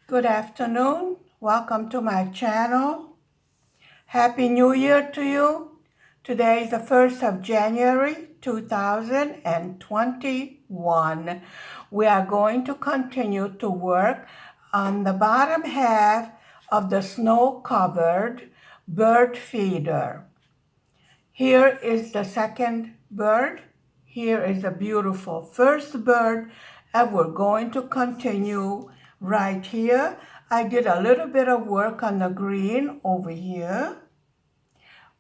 Good afternoon. Welcome to my channel. Happy New Year to you. Today is the 1st of January 2021. We are going to continue to work on the bottom half of the Snow Covered Birdfeeder. Here is the second bird. Here is the beautiful first bird, and we're going to continue right here. I did a little bit of work on the green over here,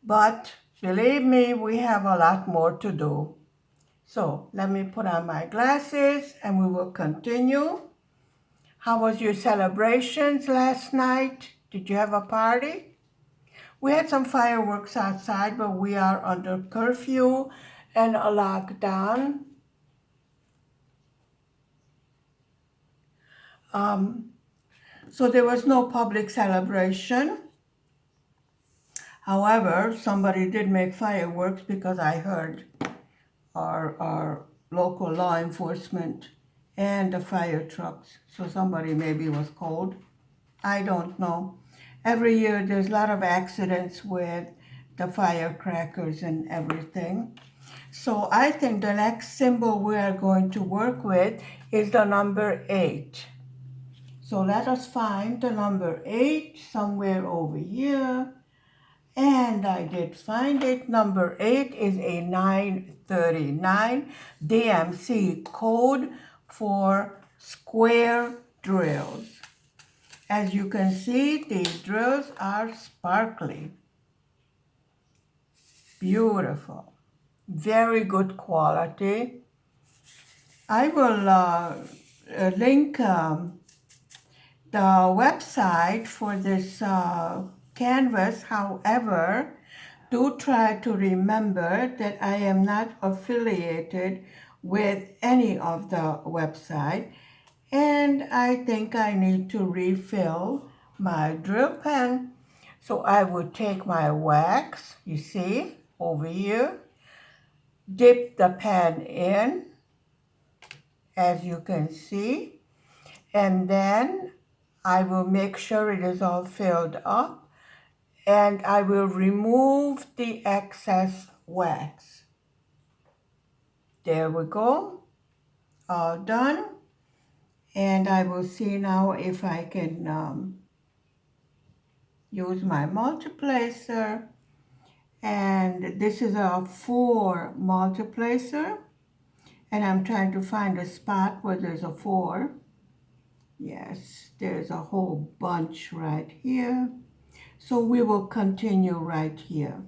but believe me, we have a lot more to do. So let me put on my glasses and we will continue. How was your celebrations last night? Did you have a party? We had some fireworks outside, but we are under curfew and a lockdown. So there was no public celebration. However, somebody did make fireworks because I heard our local law enforcement and the fire trucks. So somebody maybe was cold. I don't know. Every year there's a lot of accidents with the firecrackers and everything. So I think the next symbol we are going to work with is the number 8. So let us find the number 8 somewhere over here. And I did find it. Number 8 is a 939 DMC code for square drills. As you can see, these drills are sparkly. Beautiful. Very good quality. I will link the website for this canvas. However, do try to remember that I am not affiliated with any of the website, and I think I need to refill my drill pen. So I will take my wax, you see, over here, dip the pen in, as you can see, and then I will make sure it is all filled up, and I will remove the excess wax. There we go, all done. And I will see now if I can use my multiplacer. And this is a 4 multiplacer. And I'm trying to find a spot where there's a 4. Yes, there's a whole bunch right here. So we will continue right here.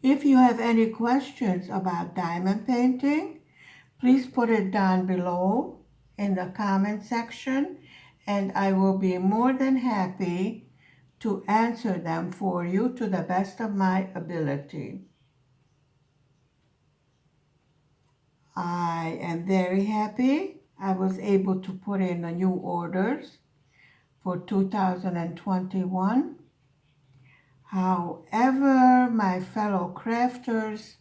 If you have any questions about diamond painting, please put it down below in the comment section, and I will be more than happy to answer them for you to the best of my ability. I am very happy I was able to put in the new orders for 2021. However, my fellow crafters,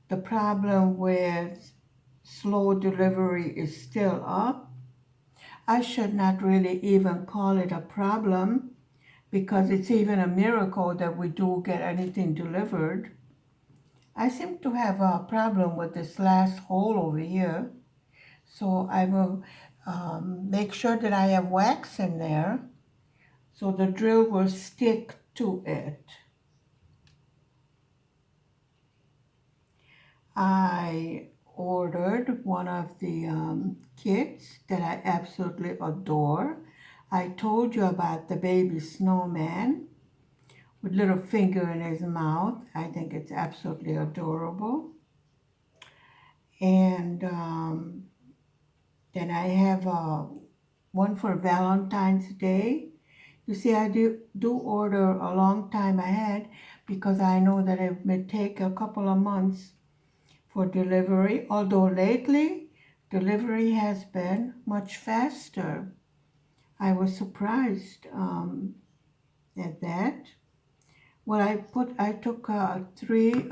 the problem with slow delivery is still up. I should not really even call it a problem because it's even a miracle that we do get anything delivered. I seem to have a problem with this last hole over here. So I will make sure that I have wax in there so the drill will stick to it. I ordered one of the kits that I absolutely adore. I told you about the baby snowman with little finger in his mouth. I think it's absolutely adorable. And then I have one for Valentine's Day. You see, I do order a long time ahead because I know that it may take a couple of months for delivery, although lately delivery has been much faster. I was surprised at that. Well, I took 3.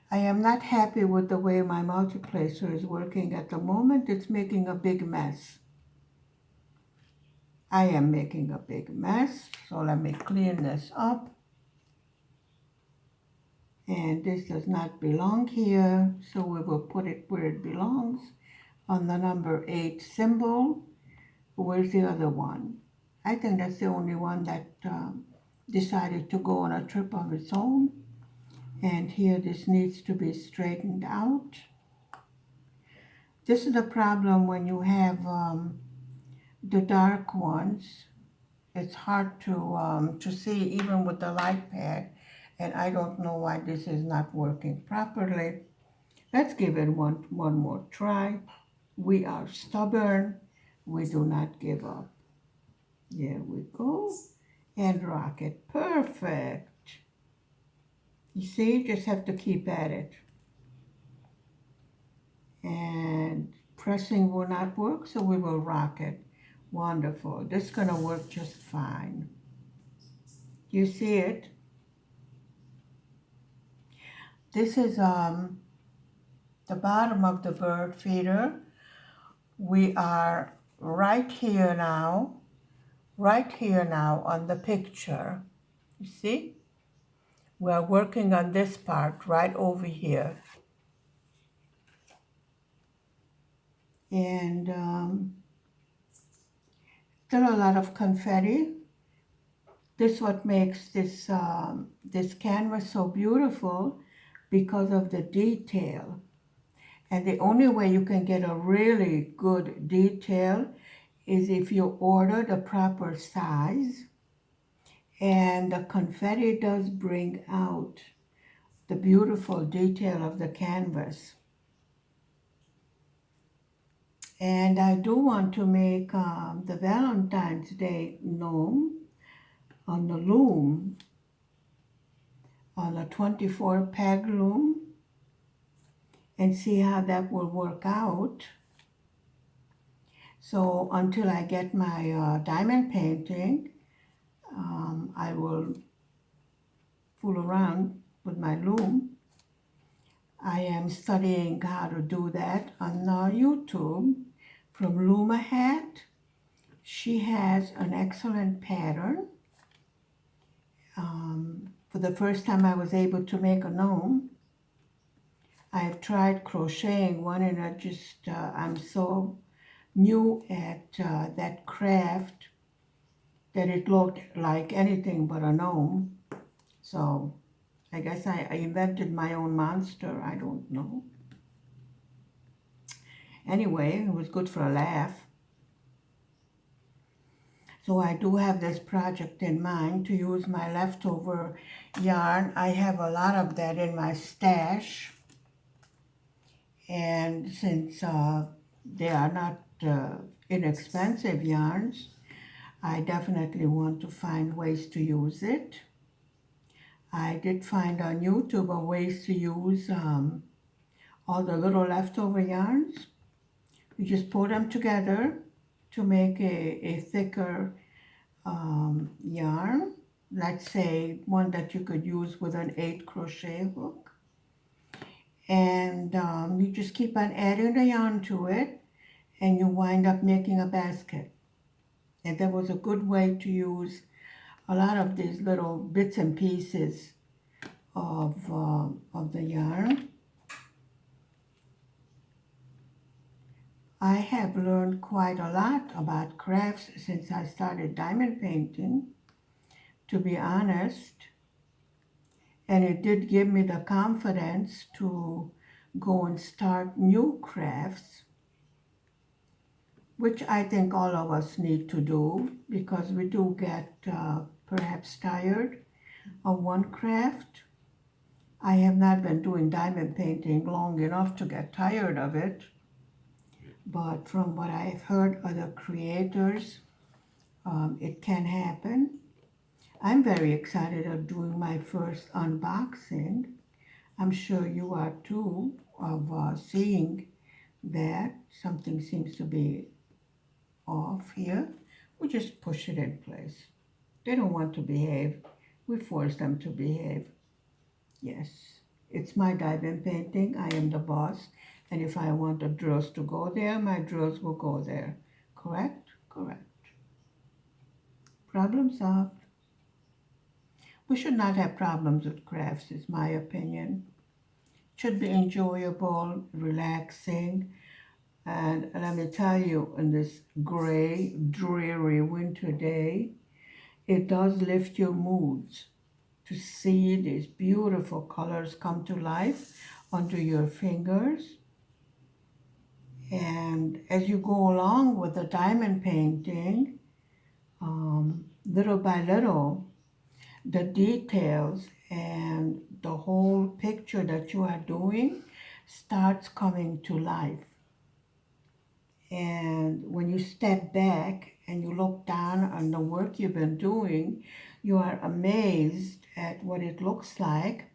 I am not happy with the way my multiplacer is working at the moment. It's making a big mess. I am making a big mess, so let me clean this up. And this does not belong here, so we will put it where it belongs, on the number 8 symbol. Where's the other one? I think that's the only one that decided to go on a trip of its own. And here this needs to be straightened out. This is the problem when you have the dark ones. It's hard to see even with the light pad, and I don't know why this is not working properly. Let's give it one more try. We are stubborn. We do not give up. There we go. And rock it. Perfect. You see, you just have to keep at it. And pressing will not work, so we will rock it. Wonderful. This is going to work just fine. You see it? This is the bottom of the bird feeder. We are right here now on the picture. You see? We are working on this part right over here. And still a lot of confetti. This is what makes this, this canvas so beautiful, because of the detail. And the only way you can get a really good detail is if you order the proper size. And the confetti does bring out the beautiful detail of the canvas. And I do want to make the Valentine's Day gnome on the loom, on a 24 peg loom, and see how that will work out. So until I get my diamond painting, I will fool around with my loom. I am studying how to do that on YouTube from Luma Hat. She has an excellent pattern. For the first time I was able to make a gnome. I've tried crocheting one, and I'm so new at that craft that it looked like anything but a gnome. So I guess I invented my own monster. I don't know. Anyway, it was good for a laugh. So I do have this project in mind to use my leftover yarn. I have a lot of that in my stash. And since they are not inexpensive yarns, I definitely want to find ways to use it. I did find on YouTube ways to use all the little leftover yarns. You just pull them together to make a thicker yarn. Let's say one that you could use with an 8 crochet hook. And you just keep on adding the yarn to it, and you wind up making a basket. And that was a good way to use a lot of these little bits and pieces of the yarn. I have learned quite a lot about crafts since I started diamond painting, to be honest. And it did give me the confidence to go and start new crafts, which I think all of us need to do, because we do get perhaps tired of one craft. I have not been doing diamond painting long enough to get tired of it, but from what I've heard other creators, it can happen. I'm very excited of doing my first unboxing. I'm sure you are too, of seeing that something seems to be off here. We just push it in place. They don't want to behave. We force them to behave. Yes, it's my diamond painting. I am the boss. And if I want the drills to go there, my drills will go there. Correct? Correct. Problem solved. We should not have problems with crafts, is my opinion. Should be enjoyable, relaxing, and let me tell you, in this gray, dreary winter day, it does lift your moods to see these beautiful colors come to life under your fingers. And as you go along with the diamond painting, little by little, the details and the whole picture that you are doing starts coming to life. And when you step back and you look down on the work you've been doing, you are amazed at what it looks like.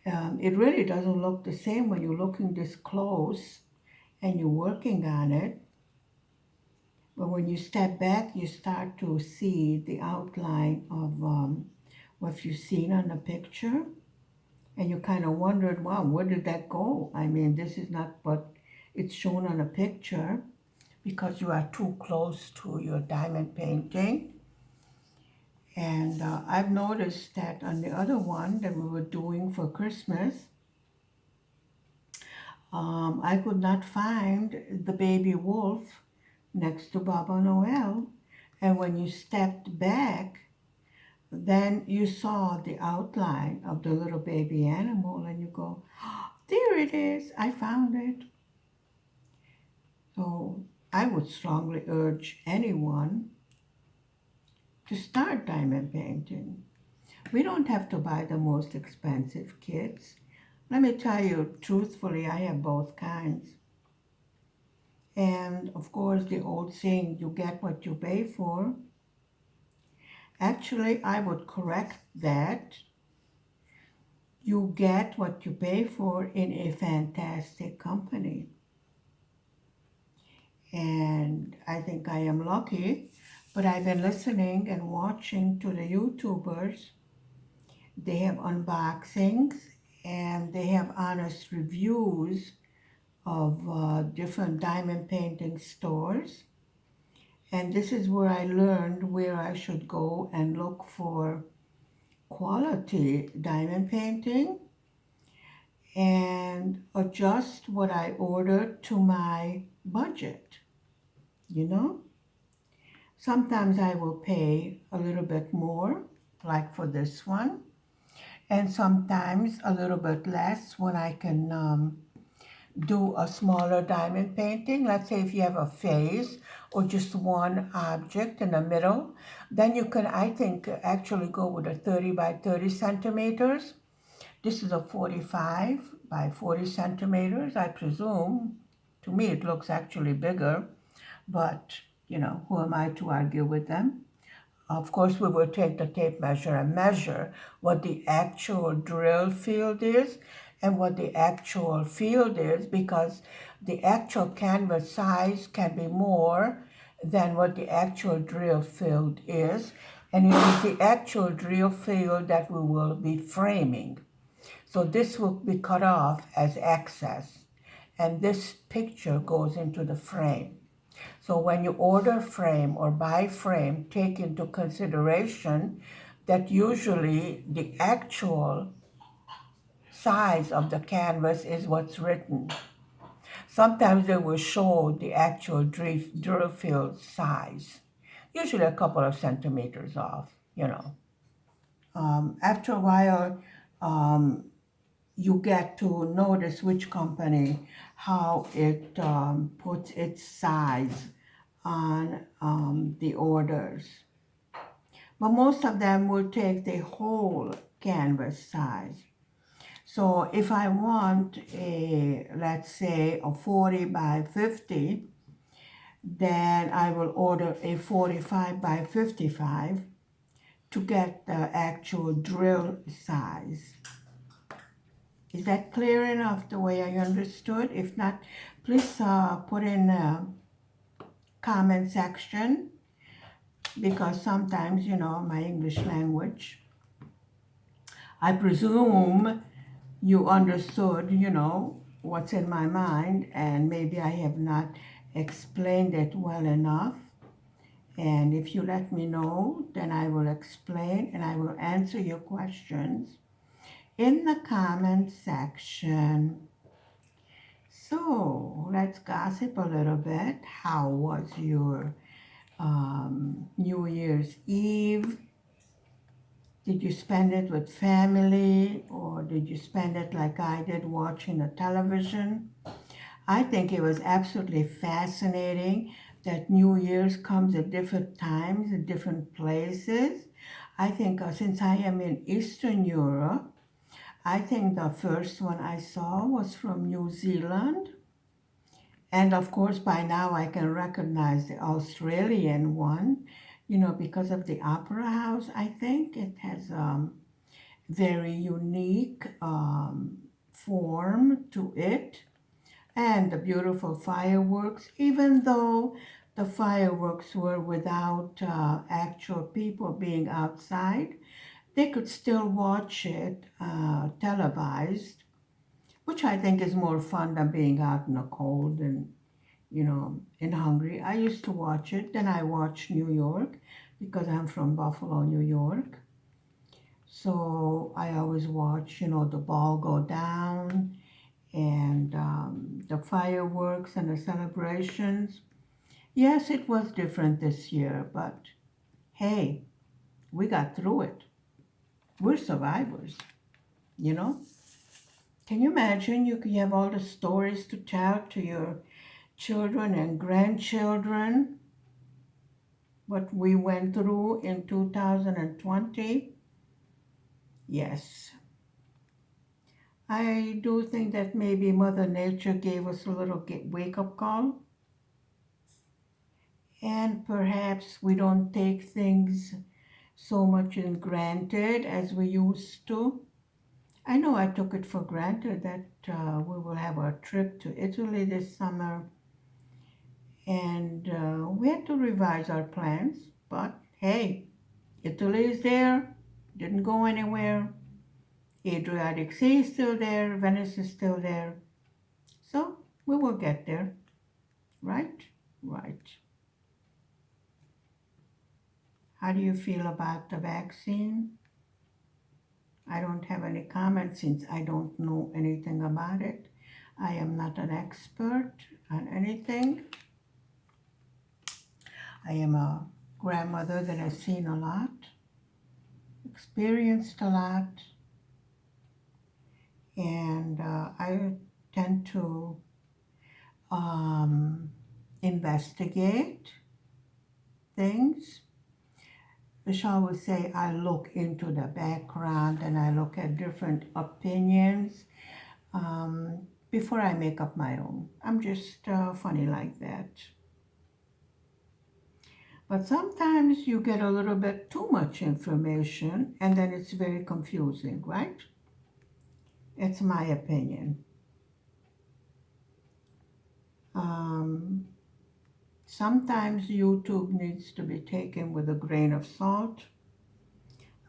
It really doesn't look the same when you're looking this close and you're working on it. But when you step back, you start to see the outline of what you've seen on the picture. And you kind of wondered, wow, where did that go? I mean, this is not what it's shown on a picture because you are too close to your diamond painting. And I've noticed that on the other one that we were doing for Christmas, I could not find the baby wolf next to Baba Noel. And when you stepped back, then you saw the outline of the little baby animal and you go, oh, there it is, I found it. So I would strongly urge anyone to start diamond painting. We don't have to buy the most expensive kits. Let me tell you, truthfully, I have both kinds. And of course, the old saying, you get what you pay for. Actually, I would correct that. You get what you pay for in a fantastic company. And I think I am lucky, but I've been listening and watching to the YouTubers. They have unboxings and they have honest reviews of different diamond painting stores. And this is where I learned where I should go and look for quality diamond painting and adjust what I order to my budget, you know? Sometimes I will pay a little bit more, like for this one, and sometimes a little bit less when I can do a smaller diamond painting. Let's say if you have a face or just one object in the middle, then you can, I think, actually go with a 30 by 30 centimeters. This is a 45 by 40 centimeters, I presume. To me, it looks actually bigger, but you know, who am I to argue with them? Of course, we will take the tape measure and measure what the actual drill field is and what the actual field is, because the actual canvas size can be more than what the actual drill field is. And it is the actual drill field that we will be framing. So this will be cut off as excess. And this picture goes into the frame. So when you order frame or buy frame, take into consideration that usually the actual size of the canvas is what's written. Sometimes they will show the actual drill field size, usually a couple of centimeters off, you know. After a while, you get to notice which company, how it puts its size on the orders. But most of them will take the whole canvas size. So if I want a, let's say, a 40 by 50, then I will order a 45 by 55 to get the actual drill size. Is that clear enough the way I understood? If not, please put in a comment section, because sometimes, you know, my English language, I presume you understood, you know, what's in my mind, and maybe I have not explained it well enough. And if you let me know, then I will explain and I will answer your questions in the comment section. So let's gossip a little bit. How was your New Year's Eve? Did you spend it with family or did you spend it like I did watching the television? I think it was absolutely fascinating that New Year's comes at different times, at different places. I think since I am in Eastern Europe, I think the first one I saw was from New Zealand. And of course, by now I can recognize the Australian one, because of the Opera House. I think it has very unique form to it and the beautiful fireworks, even though the fireworks were without actual people being outside, they could still watch it televised, which I think is more fun than being out in the cold and, in Hungary. I used to watch it, then I watched New York because I'm from Buffalo, New York. So I always watch, the ball go down and the fireworks and the celebrations. Yes, it was different this year, but hey, we got through it. We're survivors, you know? Can you imagine you have all the stories to tell to your children and grandchildren what we went through in 2020? Yes. I do think that maybe Mother Nature gave us a little wake up call. And perhaps we don't take things so much in granted as we used to. I know I took it for granted that we will have our trip to Italy this summer, and we had to revise our plans. But hey, Italy is there, didn't go anywhere. Adriatic Sea is still there, Venice is still there. So we will get there, right? Right. How do you feel about the vaccine? I don't have any comments since I don't know anything about it. I am not an expert on anything. I am a grandmother that has seen a lot, experienced a lot, and I tend to um, investigate things. I shall we say I look into the background and I look at different opinions before I make up my own. I'm just funny like that. But sometimes you get a little bit too much information and then it's very confusing, right? It's my opinion. Um, Sometimes YouTube needs to be taken with a grain of salt.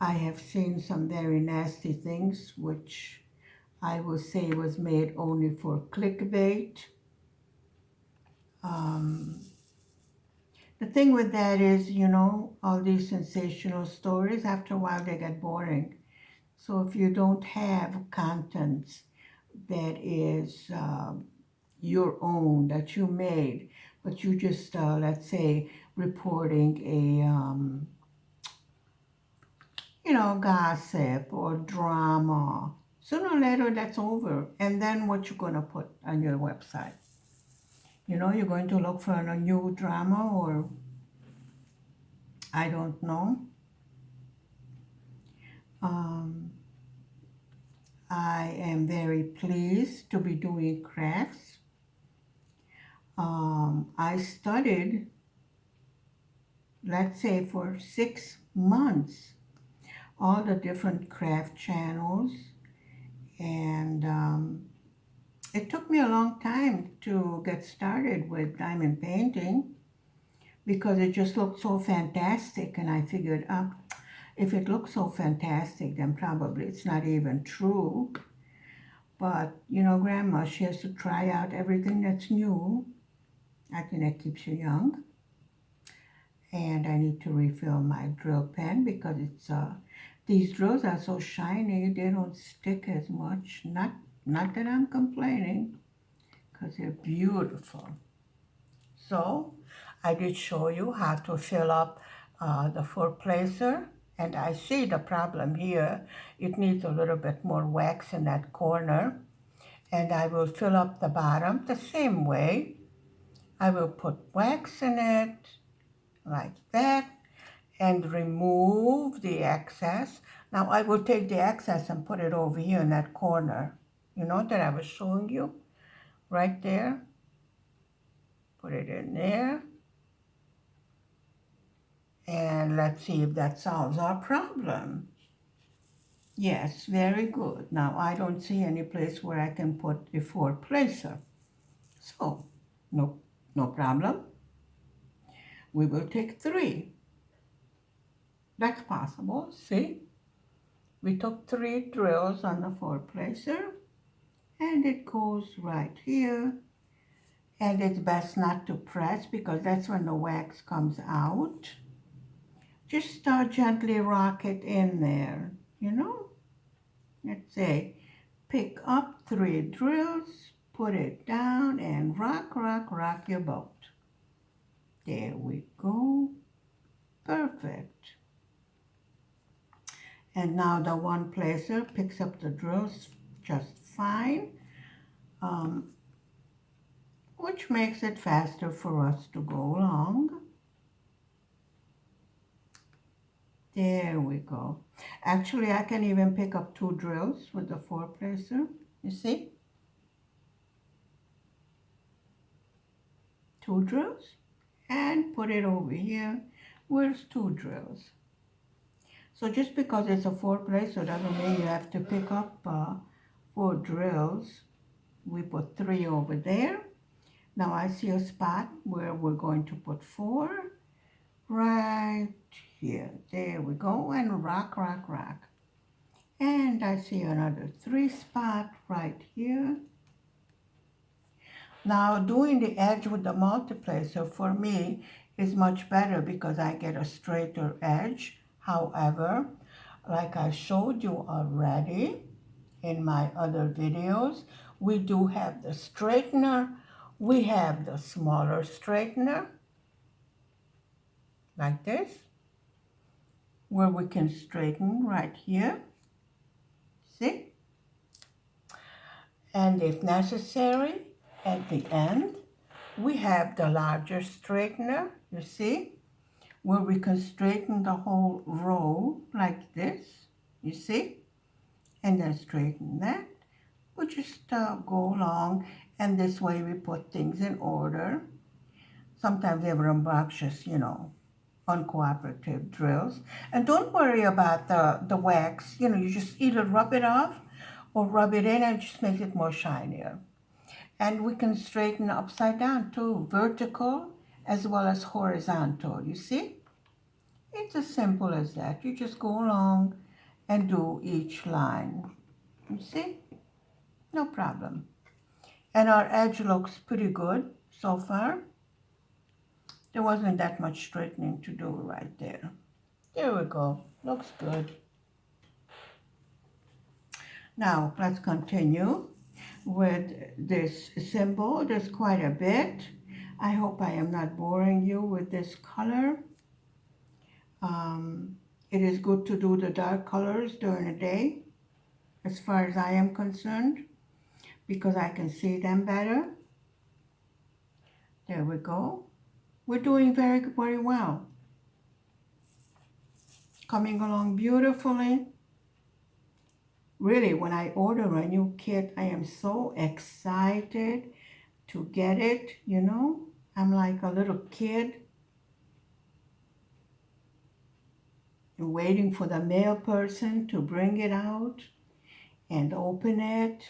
I have seen some very nasty things which I will say was made only for clickbait. Um, the thing with that is, all these sensational stories, after a while they get boring. So if you don't have content that is your own, that you made, but you just, let's say, reporting a, gossip or drama, sooner or later that's over. And then what you going to put on your website? You're going to look for a new drama or I don't know. Um, I am very pleased to be doing crafts. I studied, let's say, for 6 months, all the different craft channels, and it took me a long time to get started with diamond painting because it just looked so fantastic, and I figured, if it looks so fantastic, then probably it's not even true. But, Grandma, she has to try out everything that's new. I think that keeps you young. And I need to refill my drill pen because it's these drills are so shiny they don't stick as much. Not that I'm complaining, because they're beautiful. So I did show you how to fill up the four placer, and I see the problem here. It needs a little bit more wax in that corner, and I will fill up the bottom the same way. I will put wax in it like that and remove the excess. Now I will take the excess and put it over here in that corner, you know, that I was showing you right there. Put it in there. And let's see if that solves our problem. Yes, very good. Now I don't see any place where I can put a four placer. So, no problem. We will take 3. That's possible. See? We took 3 drills on the 4 placer, and it goes right here. And it's best not to press because that's when the wax comes out. Just gently rock it in there, you know? Let's say, pick up 3 drills, put it down, and rock, rock, rock your boat. There we go. Perfect. And now the one placer picks up the drills just fine, which makes it faster for us to go along. There we go. Actually, I can even pick up 2 drills with the 4 placer. You see? 2 drills, and put it over here. Where's 2 drills? So just because it's a 4 placer doesn't mean you have to pick up 4 drills. We put 3 over there. Now I see a spot where we're going to put 4 right here. There we go, and rock, rock, rock. And I see another 3 spot right here. Now doing the edge with the multiplacer for me is much better because I get a straighter edge. However, like I showed you already in my other videos, we do have the straightener. We have the smaller straightener, like this, where we can straighten right here. See? And if necessary, at the end, we have the larger straightener, you see, where we can straighten the whole row like this, you see, and then straighten that. We just go along, and this way we put things in order. Sometimes they were obnoxious, you know, uncooperative drills. And don't worry about the wax, you know, you just either rub it off or rub it in, and it just makes it more shinier. And we can straighten upside down too, vertical as well as horizontal, you see? It's as simple as that. You just go along and do each line, you see? No problem. And our edge looks pretty good so far. There wasn't that much straightening to do right there. There we go, looks good. Now, let's continue with this symbol. There's quite a bit. I hope I am not boring you with this color. It is good to do the dark colors during the day, as far as I am concerned, because I can see them better. There we go. We're doing very, very well. Coming along beautifully. Really, when I order a new kit, I am so excited to get it, you know. I'm like a little kid waiting for the mail person to bring it out and open it.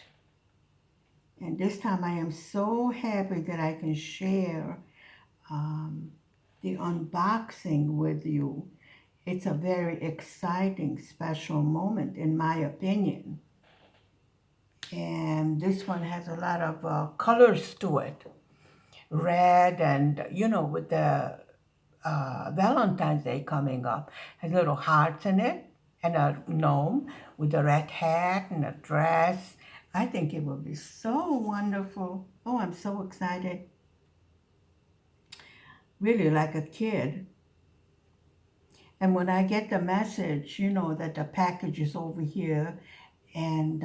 And this time I am so happy that I can share the unboxing with you. It's a very exciting, special moment, in my opinion. And this one has a lot of colors to it. Red and, you know, with the Valentine's Day coming up. Has little hearts in it and a gnome with a red hat and a dress. I think it will be so wonderful. Oh, I'm so excited. Really like a kid. And when I get the message, that the package is over here and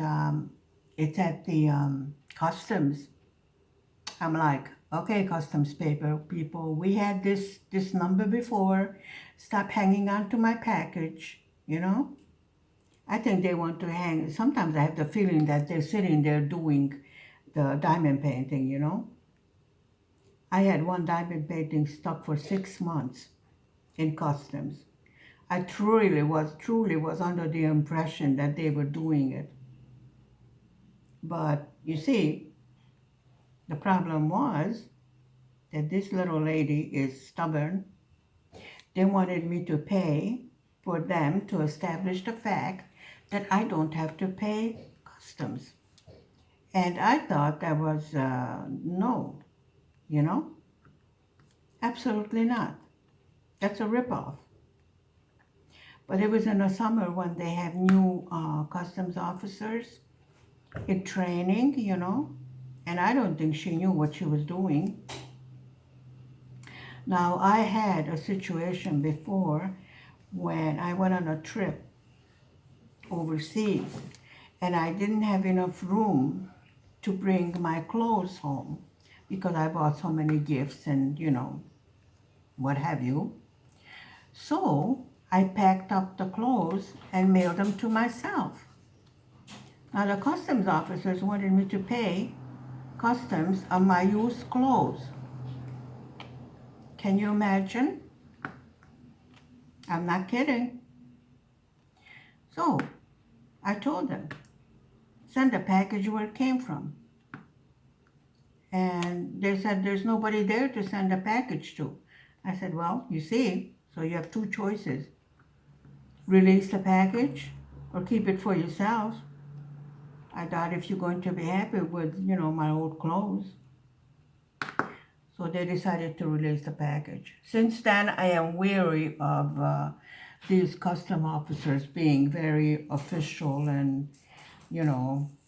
it's at the customs, I'm like, okay, customs paper people, we had this number before. Stop hanging on to my package. I think they want to hang. Sometimes I have the feeling that they're sitting there doing the diamond painting. I had one diamond painting stuck for 6 months in customs. I truly was under the impression that they were doing it. But you see, the problem was that this little lady is stubborn. They wanted me to pay for them to establish the fact that I don't have to pay customs. And I thought that was no, you know, absolutely not. That's a ripoff. But it was in the summer when they have new customs officers in training, and I don't think she knew what she was doing. Now, I had a situation before when I went on a trip overseas and I didn't have enough room to bring my clothes home because I bought so many gifts and what have you. So I packed up the clothes and mailed them to myself. Now the customs officers wanted me to pay customs on my used clothes. Can you imagine? I'm not kidding. So I told them, send the package where it came from. And they said, there's nobody there to send a package to. I said, well, you see, so you have two choices. Release the package or keep it for yourself. I thought if you're going to be happy with my old clothes. So they decided to release the package. Since then, I am weary of these custom officers being very official and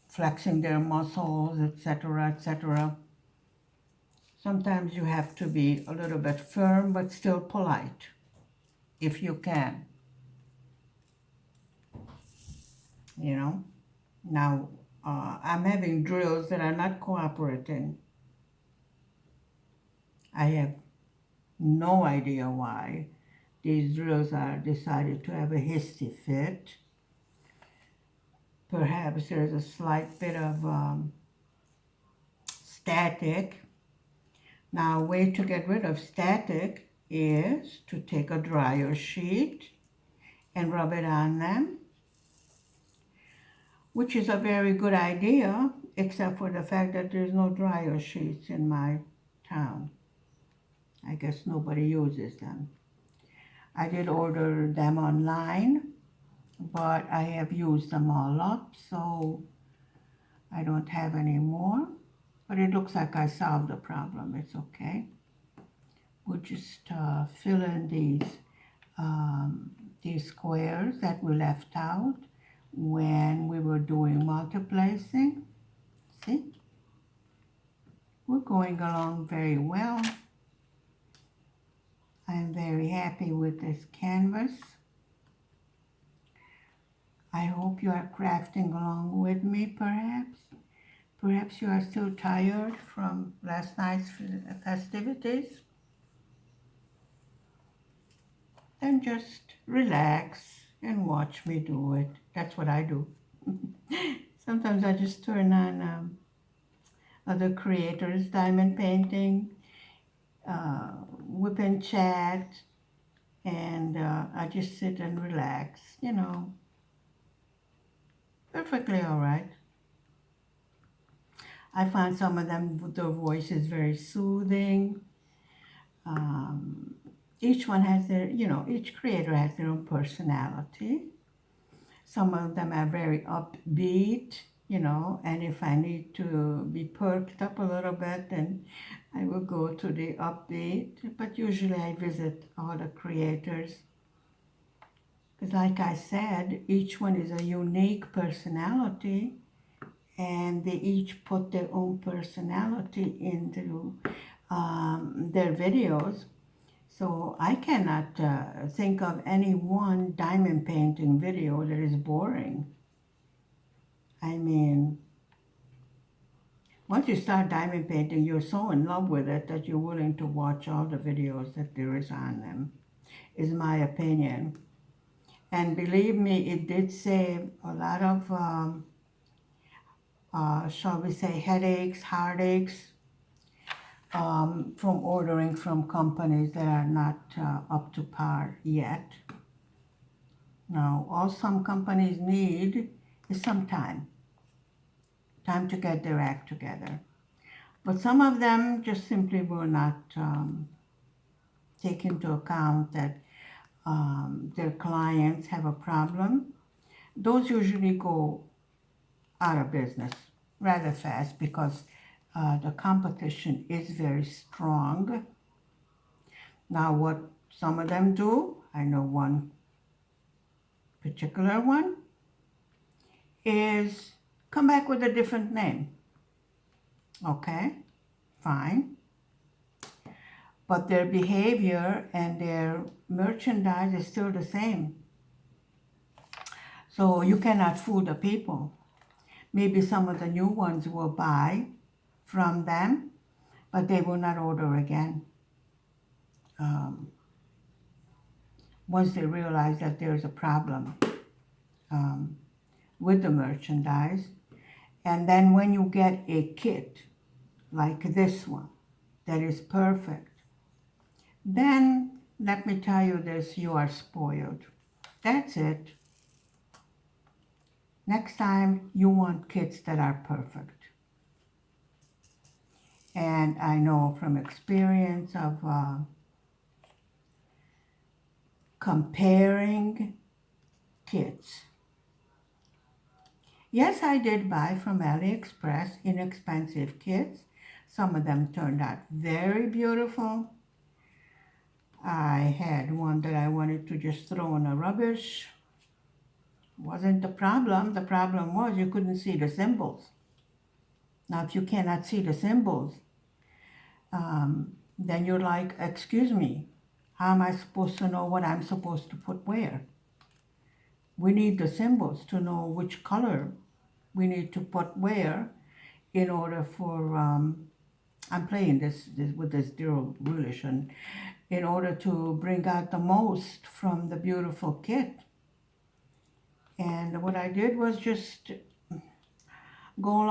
flexing their muscles, etc., etc. Sometimes you have to be a little bit firm, but still polite, if you can. Now, I'm having drills that are not cooperating. I have no idea why these drills are decided to have a hissy fit. Perhaps there's a slight bit of static. Now, a way to get rid of static is to take a dryer sheet and rub it on them, which is a very good idea, except for the fact that there's no dryer sheets in my town. I guess nobody uses them. I did order them online, but I have used them all up, so I don't have any more. But it looks like I solved the problem. It's okay. We'll just fill in these squares that we left out when we were doing multiplacing. See? We're going along very well. I'm very happy with this canvas. I hope you are crafting along with me, perhaps. Perhaps you are still tired from last night's festivities. Then just relax and watch me do it. That's what I do. Sometimes I just turn on other creators, diamond painting, whip and chat, and I just sit and relax. Perfectly all right. I find some of them, their voice is very soothing. Each one has each creator has their own personality. Some of them are very upbeat, and if I need to be perked up a little bit, then I will go to the update, but usually I visit all the creators. Because like I said, each one is a unique personality, and they each put their own personality into their videos. So I cannot think of any one diamond painting video that is boring. I mean, once you start diamond painting, you're so in love with it that you're willing to watch all the videos that there is on them, is my opinion. And believe me, it did save a lot of, shall we say, headaches, heartaches, from ordering from companies that are not up to par yet. Now, all some companies need is some time to get their act together. But some of them just simply will not take into account that their clients have a problem. Those usually go out of business rather fast because the competition is very strong. Now, what some of them do, I know one particular one, is come back with a different name. Okay, fine. But their behavior and their merchandise is still the same. So you cannot fool the people. Maybe some of the new ones will buy from them, but they will not order again. Once they realize that there's a problem with the merchandise. And then when you get a kit like this one that is perfect, then let me tell you this, you are spoiled. That's it. Next time you want kits that are perfect. And I know from experience of comparing kits. Yes, I did buy from AliExpress inexpensive kits. Some of them turned out very beautiful. I had one that I wanted to just throw in the rubbish. Wasn't the problem. The problem was you couldn't see the symbols. Now, if you cannot see the symbols, then you're like, excuse me, how am I supposed to know what I'm supposed to put where? We need the symbols to know which color we need to put where in order for, I'm playing this with this drill rulish, and in order to bring out the most from the beautiful kit. And what I did was just go along